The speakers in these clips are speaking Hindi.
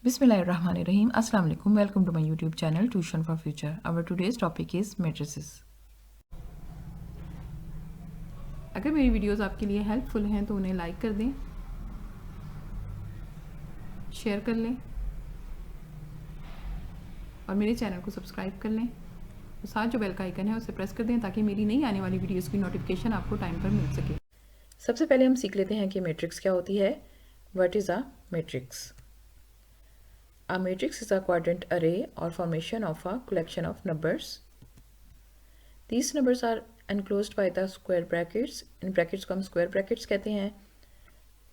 Bismillahirrahmanirrahim. Assalamu alaikum. Welcome to my YouTube channel Tuition for Future. Our today's topic is matrices. अगर मेरी वीडियोस आपके लिए हेल्पफुल हैं तो उन्हें लाइक कर दें, शेयर कर लें और मेरे चैनल को सब्सक्राइब कर लें और साथ जो बेल का आइकन है उसे प्रेस कर दें ताकि मेरी नई आने वाली वीडियोस की नोटिफिकेशन आपको टाइम पर मिल सके। सबसे पहले हम सीख लेते हैं कि मैट्रिक्स क्या होती है। What is a matrix? A matrix is a quadrant array or formation of a collection of numbers. These numbers are enclosed by the square brackets. In brackets को हम square brackets कहते हैं।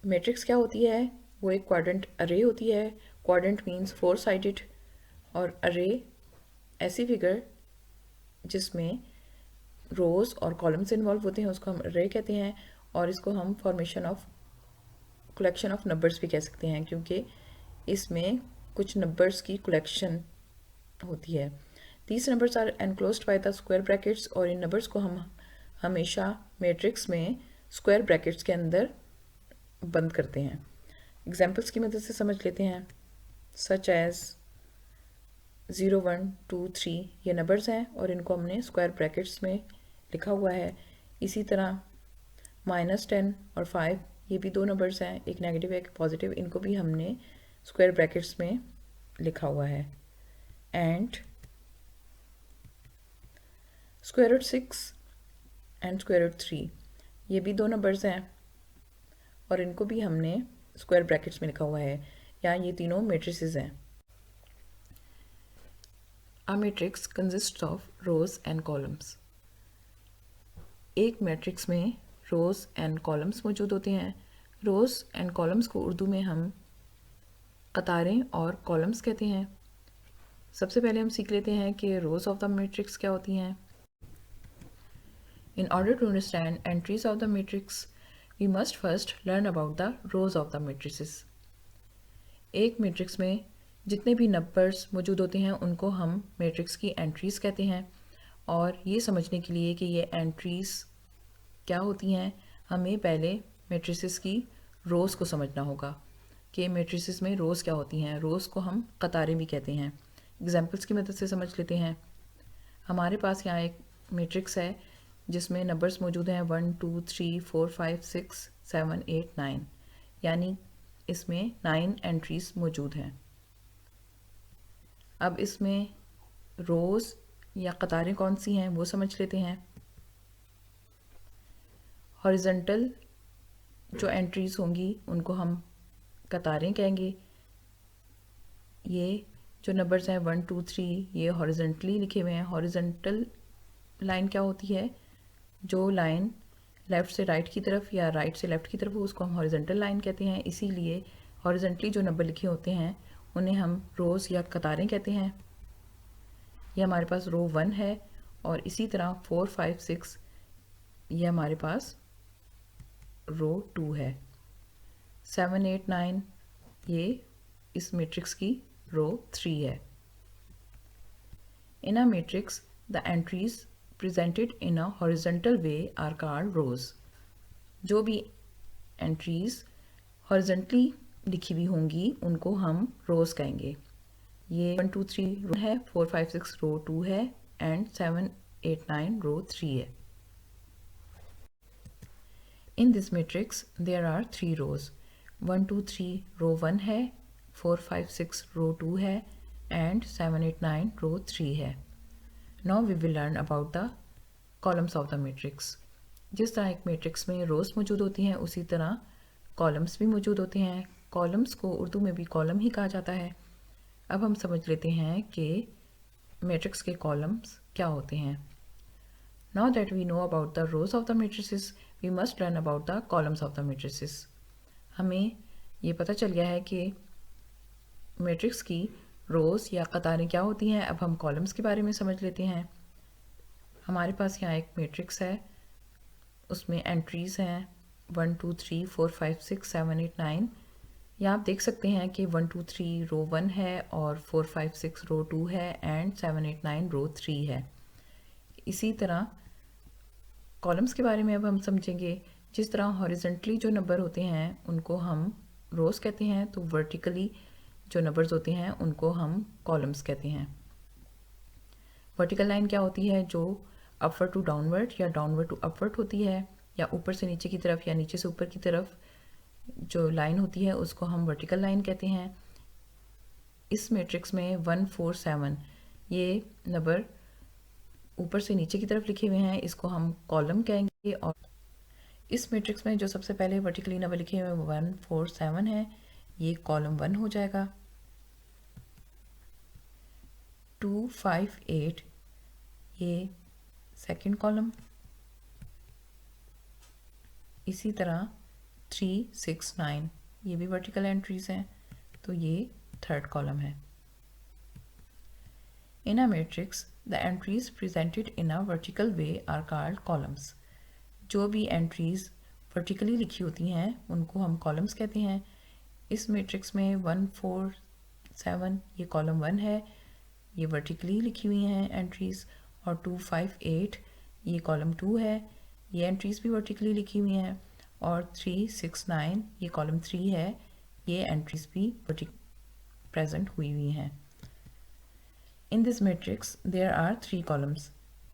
Matrix क्या होती है? वो एक quadrant array होती है। Quadrant means four sided और array ऐसी figure जिसमें rows और columns involve होते हैं उसको हम array कहते हैं और इसको हम formation of collection of numbers भी कह सकते हैं क्योंकि इसमें कुछ नंबर्स की कलेक्शन होती है। These numbers are enclosed by the square brackets और इन नंबर्स को हम हमेशा मैट्रिक्स में स्क्वायर ब्रैकेट्स के अंदर बंद करते हैं। एग्जाम्पल्स की मदद से समझ लेते हैं। सच एज 0, 1, 2, 3 ये नंबर्स हैं और इनको हमने स्क्वायर ब्रैकेट्स में लिखा हुआ है। इसी तरह -10 और 5 ये भी दो नंबर्स हैं, एक नेगेटिव एक पॉजिटिव, इनको भी हमने स्क्वायर ब्रैकेट्स में लिखा हुआ है। And square root 6 and square root 3 ये भी दो नंबर्स हैं और इनको भी हमने स्क्वायर ब्रैकेट्स में लिखा हुआ है। या ये तीनों मैट्रिसेस हैं। A matrix consists of rose and columns. एक मैट्रिक्स में रोज एंड कॉलम्स मौजूद होते हैं। रोज एंड कॉलम्स को उर्दू में हम कतारें और कॉलम्स कहते हैं। सबसे पहले हम सीख लेते हैं कि रोज ऑफ द मैट्रिक्स क्या होती हैं। In order to understand entries of the matrix we must first learn about the rows of the matrices. एक मैट्रिक्स में जितने भी नंबर्स मौजूद होते हैं उनको हम मैट्रिक्स की एंट्रीज कहते हैं और ये समझने के लिए कि ये एंट्रीज क्या होती हैं हमें पहले मैट्रिसेस की रोज को समझना होगा कि मैट्रिसेस में रोज़ क्या होती हैं। रोज़ को हम कतारें भी कहते हैं। एग्जाम्पल्स की मदद से समझ लेते हैं। हमारे पास यहाँ एक मैट्रिक्स है जिसमें नंबर्स मौजूद हैं 1, 2, 3, 4, 5, 6, 7, 8, 9 यानी इसमें 9 एंट्रीज मौजूद हैं। अब इसमें रोज़ या कतारें कौन सी हैं वो समझ लेते हैं। हॉरिजॉन्टल जो एंट्रीज होंगी उनको हम कतारें कहेंगे। ये जो नंबर्स हैं 1, 2, 3 ये हॉरिजॉन्टली लिखे हुए हैं। हॉरिजॉन्टल लाइन क्या होती है? जो लाइन लेफ़्ट से राइट की तरफ या राइट से लेफ़्ट की तरफ हो उसको हम हॉरिजॉन्टल लाइन कहते हैं। इसीलिए हॉरिजॉन्टली जो नंबर लिखे होते हैं उन्हें हम रोज़ या कतारें कहते हैं। ये हमारे पास रो 1 है और इसी तरह 4, 5, 6 ये हमारे पास रो 2 है। 7, 8, 9 ये इस मैट्रिक्स की रो 3 है। In a matrix the entries presented in a horizontal way are called rows. जो भी एंट्रीज हॉरिजॉन्टली लिखी हुई होंगी उनको हम रोज कहेंगे। ये 1, 2, 3 रो है, 4, 5, 6 रो 2 है एंड 7, 8, 9 रो 3 है। In this matrix there are 3 rows. 1, 2, 3 रो 1 है, 4, 5, 6 रो 2 है and 7, 8, 9 रो 3 है। Now we will learn about the columns of the matrix. जिस तरह एक मैट्रिक्स में रोज मौजूद होती हैं उसी तरह कॉलम्स भी मौजूद होते हैं। कॉलम्स को उर्दू में भी कॉलम ही कहा जाता है। अब हम समझ लेते हैं कि मैट्रिक्स के कॉलम्स क्या होते हैं। Now that we know about the rows of the matrices, we must learn about the columns of the matrices. हमें ये पता चल गया है कि मैट्रिक्स की रोज़ या कतारें क्या होती हैं। अब हम कॉलम्स के बारे में समझ लेते हैं। हमारे पास यहाँ एक मैट्रिक्स है, उसमें एंट्रीज़ हैं 1, 2, 3, 4, 5, 6, 7, 8, 9। यहाँ आप देख सकते हैं कि 1, 2, 3 रो 1 है और 4, 5, 6 रो 2 है एंड 7, 8, 9 रो 3 है। इसी तरह कॉलम्स के बारे में अब हम समझेंगे। जिस तरह हॉरिजॉन्टली जो नंबर होते हैं उनको हम रोज़ कहते हैं, तो वर्टिकली जो नंबर्स होते हैं उनको हम कॉलम्स कहते हैं। वर्टिकल लाइन क्या होती है? जो अपवर्ड टू डाउनवर्ड या डाउनवर्ड टू अपवर्ड होती है, या ऊपर से नीचे की तरफ या नीचे से ऊपर की तरफ जो लाइन होती है उसको हम वर्टिकल लाइन कहते हैं। इस मैट्रिक्स में 1 4 7 ये नंबर ऊपर से नीचे की तरफ लिखे हुए हैं, इसको हम कॉलम कहेंगे। और इस मैट्रिक्स में जो सबसे पहले वर्टिकली नंबर लिखे हुए हैं 1 4 7 है, ये कॉलम 1 हो जाएगा। 2 5 8 ये सेकंड कॉलम। इसी तरह 3 6 9 ये भी वर्टिकल एंट्रीज हैं, तो ये थर्ड कॉलम है। In a matrix, the entries presented in a vertical way are called columns. जो भी एंट्रीज वर्टिकली लिखी होती हैं उनको हम कॉलम्स कहते हैं। इस मैट्रिक्स में 1 4 7 ये कॉलम 1 है, ये वर्टिकली लिखी हुई हैं एंट्रीज, और 2 5 8 ये कॉलम 2 है, ये एंट्रीज भी वर्टिकली लिखी हुई हैं, और 3 6 9 ये कॉलम 3 है, ये एंट्रीज भी प्रेजेंट हुई हैं। In this matrix there are 3 columns,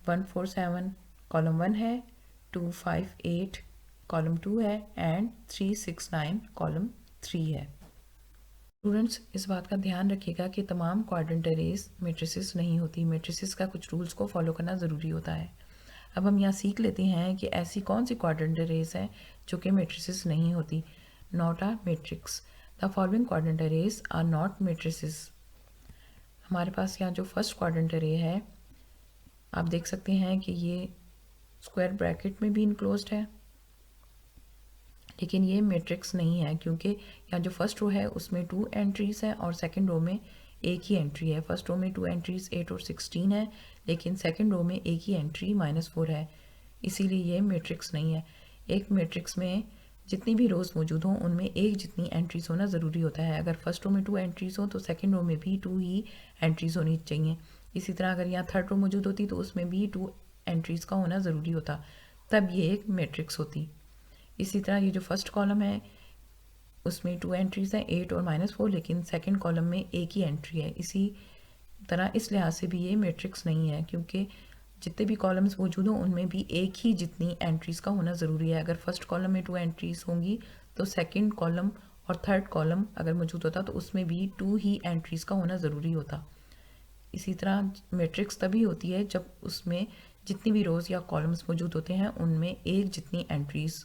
1 4 7 column 1 है, 2 5 8 कॉलम 2 है, एंड 3 6 9 कॉलम 3 है। स्टूडेंट्स इस बात का ध्यान रखिएगा कि तमाम क्वाड्रेंट अरेज मैट्रिसेस नहीं होती, मैट्रिसेस का कुछ रूल्स को फॉलो करना ज़रूरी होता है। अब हम यहाँ सीख लेते हैं कि ऐसी कौन सी क्वाड्रेंट अरेज है जो कि मैट्रिसेस नहीं होती। Not a matrix, the following quadrant arrays are not matrices. हमारे पास यहाँ जो फर्स्ट क्वाड्रेंट अरे है, आप देख सकते हैं कि ये स्क्वायर ब्रैकेट में भी इनक्लोज्ड है, लेकिन ये मैट्रिक्स नहीं है क्योंकि यहाँ जो फर्स्ट रो है उसमें 2 एंट्रीज हैं और सेकंड रो में एक ही एंट्री है। फर्स्ट रो में 2 एंट्रीज 8 और 16 है, लेकिन सेकंड रो में एक ही एंट्री -4 है, इसीलिए ये मैट्रिक्स नहीं है। एक मैट्रिक्स में जितनी भी रोज़ मौजूद हों उनमें एक जितनी एंट्रीज होना ज़रूरी होता है। अगर फर्स्ट रो में 2 एंट्रीज हो तो सेकंड रो में भी 2 ही एंट्रीज होनी चाहिए। इसी तरह अगर यहाँ थर्ड रो मौजूद होती तो उसमें भी 2 एंट्रीज का होना ज़रूरी होता, तब ये एक मैट्रिक्स होती। इसी तरह ये जो फर्स्ट कॉलम है उसमें 2 एंट्रीज हैं 8 और -4, लेकिन सेकेंड कॉलम में एक ही एंट्री है। इसी तरह इस लिहाज से भी ये मैट्रिक्स नहीं है क्योंकि जितने भी कॉलम्स मौजूद हों उनमें भी एक ही जितनी एंट्रीज़ का होना ज़रूरी है। अगर फर्स्ट कॉलम में 2 एंट्रीज़ होंगी तो सेकंड कॉलम और थर्ड कॉलम अगर मौजूद होता तो उसमें भी 2 ही एंट्रीज़ का होना ज़रूरी होता। इसी तरह मैट्रिक्स तभी होती है जब उसमें जितनी भी रोज़ या कॉलम्स मौजूद होते हैं उनमें एक जितनी एंट्रीज़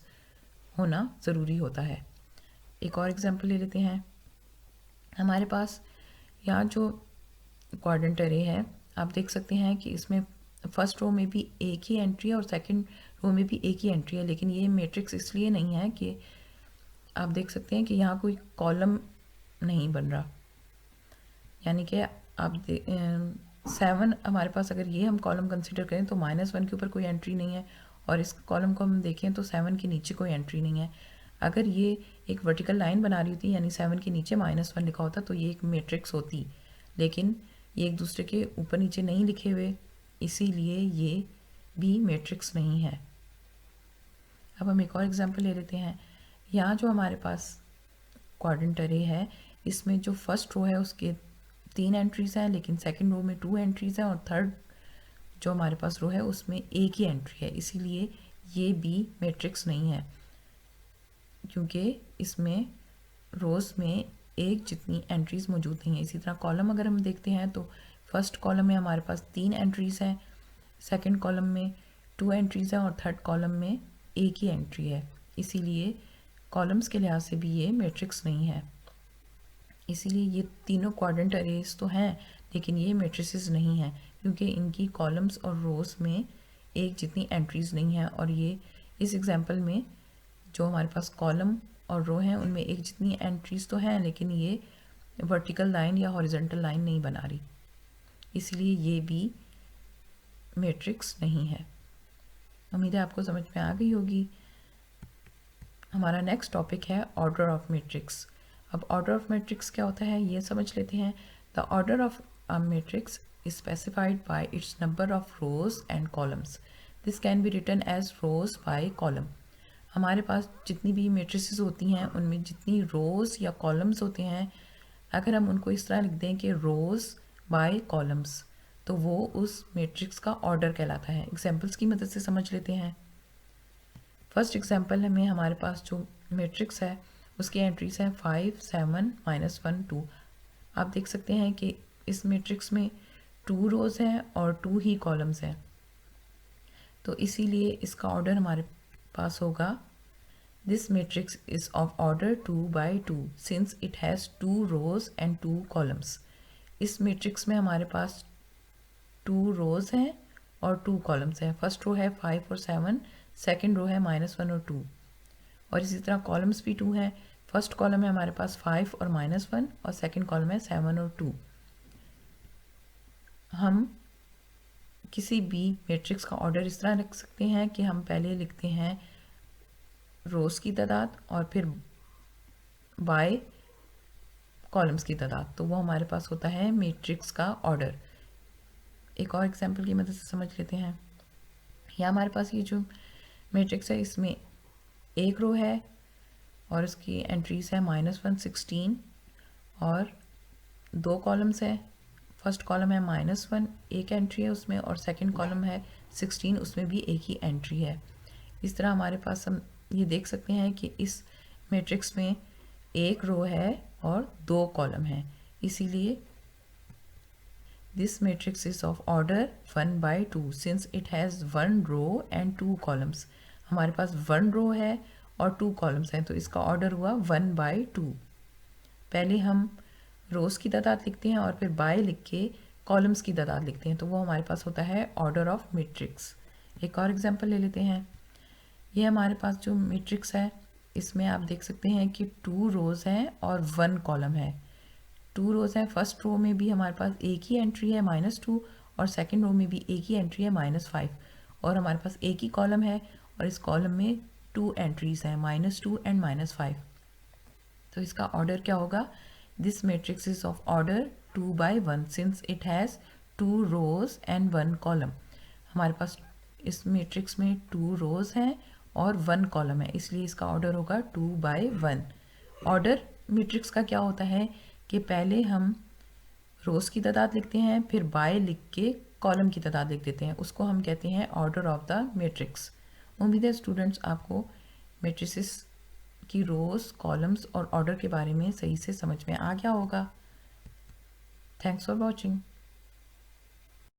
होना ज़रूरी होता है। एक और एग्जाम्पल ले लेते हैं। हमारे पास यहाँ जो क्वाड्रेंट अरे है, आप देख सकते हैं कि इसमें फर्स्ट रो में भी एक ही एंट्री है और सेकंड रो में भी एक ही एंट्री है, लेकिन ये मैट्रिक्स इसलिए नहीं है कि आप देख सकते हैं कि यहाँ कोई कॉलम नहीं बन रहा, यानी कि आप 7 हमारे पास अगर ये हम कॉलम कंसिडर करें तो -1 के ऊपर कोई एंट्री नहीं है, और इस कॉलम को हम देखें तो 7 के नीचे कोई एंट्री नहीं है। अगर ये एक वर्टिकल लाइन बना रही होती यानी 7 के नीचे -1 लिखा होता तो ये एक मैट्रिक्स होती, लेकिन ये एक दूसरे के ऊपर नीचे नहीं लिखे हुए, इसीलिए ये भी मैट्रिक्स नहीं है। अब हम एक और एग्जांपल ले लेते हैं। यहाँ जो हमारे पास क्वाड्रेंट अरे है इसमें जो फर्स्ट रो है उसके 3 एंट्रीज हैं, लेकिन सेकंड रो में 2 एंट्रीज हैं, और थर्ड जो हमारे पास रो है उसमें एक ही एंट्री है, इसीलिए ये भी मैट्रिक्स नहीं है क्योंकि इसमें रोज़ में एक जितनी एंट्रीज मौजूद नहीं है। इसी तरह कॉलम अगर हम देखते हैं तो फर्स्ट कॉलम में हमारे पास 3 एंट्रीज हैं, सेकंड कॉलम में 2 एंट्रीज हैं, और थर्ड कॉलम में एक ही एंट्री है, इसीलिए कॉलम्स के लिहाज से भी ये मैट्रिक्स नहीं है। इसीलिए ये तीनों क्वाड्रेंट अरेज तो हैं, लेकिन ये मैट्रिसेस नहीं हैं क्योंकि इनकी कॉलम्स और रोज़ में एक जितनी एंट्रीज नहीं है। और ये इस एग्जांपल में जो हमारे पास कॉलम और रो हैं उनमें एक जितनी एंट्रीज तो हैं, लेकिन ये वर्टिकल लाइन या हॉरिजॉन्टल लाइन नहीं बना रही, इसलिए ये भी मैट्रिक्स नहीं है। उम्मीद है आपको समझ में आ गई होगी। हमारा नेक्स्ट टॉपिक है ऑर्डर ऑफ मैट्रिक्स। अब ऑर्डर ऑफ मैट्रिक्स क्या होता है ये समझ लेते हैं। The order of a matrix is specified by its number of rows and columns. This can be written as rows by column. हमारे पास जितनी भी मैट्रिसेस होती हैं उनमें जितनी रोज़ या कॉलम्स होते हैं अगर हम उनको इस तरह लिख दें कि रोज़ बाय कॉलम्स, तो वो उस मैट्रिक्स का ऑर्डर कहलाता है। एग्जांपल्स की मदद से समझ लेते हैं। फर्स्ट एग्जांपल में हमारे पास जो मैट्रिक्स है उसकी एंट्रीज हैं 5, 7, -1, 2। आप देख सकते हैं कि इस मैट्रिक्स में 2 रोज़ हैं और 2 ही कॉलम्स हैं, तो इसीलिए इसका ऑर्डर हमारे पास होगा this matrix is of order 2 by 2 since it has 2 rows and 2 columns. इस मैट्रिक्स में हमारे पास 2 रोज़ हैं और 2 कॉलम्स हैं। फर्स्ट रो है 5 और 7, सेकेंड रो है -1 और 2, और इसी तरह कॉलम्स भी 2 हैं। फर्स्ट कॉलम है हमारे पास 5 और -1 और सेकेंड कॉलम है 7 और 2। हम किसी भी मैट्रिक्स का ऑर्डर इस तरह रख सकते हैं कि हम पहले लिखते हैं रोज़ की तादाद और फिर बाय कॉलम्स की तादाद, तो वो हमारे पास होता है मैट्रिक्स का ऑर्डर। एक और एग्जांपल की मदद से समझ लेते हैं। या हमारे पास ये जो मैट्रिक्स है इसमें एक रो है और उसकी एंट्रीज है -1, 16 और 2 कॉलम्स है। फर्स्ट कॉलम है -1, एक एंट्री है उसमें, और सेकंड कॉलम है 16, उसमें भी एक ही एंट्री है। इस तरह हमारे पास हम ये देख सकते हैं कि इस मैट्रिक्स में एक रो है और 2 कॉलम है, इसीलिए this matrix is of order 1/2 since it has 1 row and 2 columns. हमारे पास 1 रो है और 2 कॉलम्स हैं, तो इसका ऑर्डर हुआ 1/2। पहले हम रोज़ की तादाद लिखते हैं और फिर बाय लिख के कॉलम्स की तादाद लिखते हैं, तो वो हमारे पास होता है ऑर्डर ऑफ मैट्रिक्स। एक और एग्जांपल ले लेते हैं। ये हमारे पास जो मैट्रिक्स है इसमें आप देख सकते हैं कि 2 रोज़ हैं और 1 कॉलम है। 2 रोज़ हैं, फर्स्ट रो में भी हमारे पास एक ही एंट्री है -2 और सेकंड रो में भी एक ही एंट्री है -5, और हमारे पास एक ही कॉलम है और इस कॉलम में 2 एंट्रीज हैं -2 एंड -5। तो इसका ऑर्डर क्या होगा? This matrix is of order 2/1 since it has 2 rows and 1 column. हमारे पास इस मैट्रिक्स में 2 रोज़ हैं और 1 कॉलम है, इसलिए इसका ऑर्डर होगा 2/1। ऑर्डर मैट्रिक्स का क्या होता है कि पहले हम रोज़ की तादाद लिखते हैं, फिर बाय लिख के कॉलम की तादाद लिख देते हैं, उसको हम कहते हैं ऑर्डर ऑफ द मैट्रिक्स। उम्मीद है स्टूडेंट्स आपको मैट्रिसेस की रोज़, कॉलम्स और ऑर्डर के बारे में सही से समझ में आ गया होगा। Thanks for watching.